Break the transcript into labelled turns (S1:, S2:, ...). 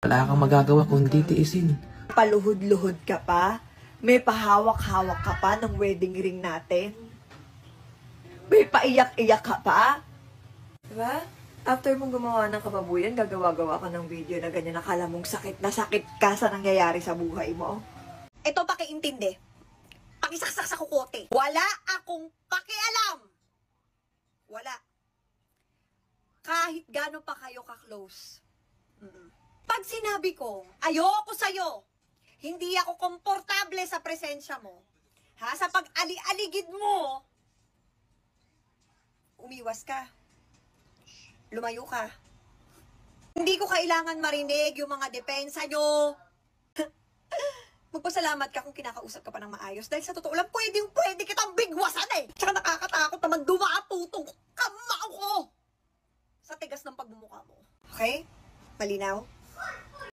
S1: Wala kang magagawa kundi tiisin.
S2: Paluhod-luhod ka pa? May pahawak-hawak ka pa ng wedding ring natin? May paiyak-iyak ka pa? Diba? After mong gumawa ng kababuyan, gagawa-gawa ka ng video na ganyan, nakala mong sakit na sakit ka sa nangyayari sa buhay mo.
S3: Ito pakiintindi. Pakisaksak sa kukote. Wala akong pakialam. Wala. Kahit gano'n pa kayo ka-close. Pag sinabi ko, ayoko sa'yo, hindi ako komportable sa presensya mo, ha? Sa pag-ali-aligid mo, umiwas ka. Lumayo ka. Hindi ko kailangan marinig yung mga depensa nyo. Magpasalamat ka kung kinakausap ka pa ng maayos. Dahil sa totoo lang, pwede kitang bigwasan eh. Tsaka nakakatakot naman dumaatutong kamao ko sa tigas ng pagmumukha mo. Okay? Malinaw?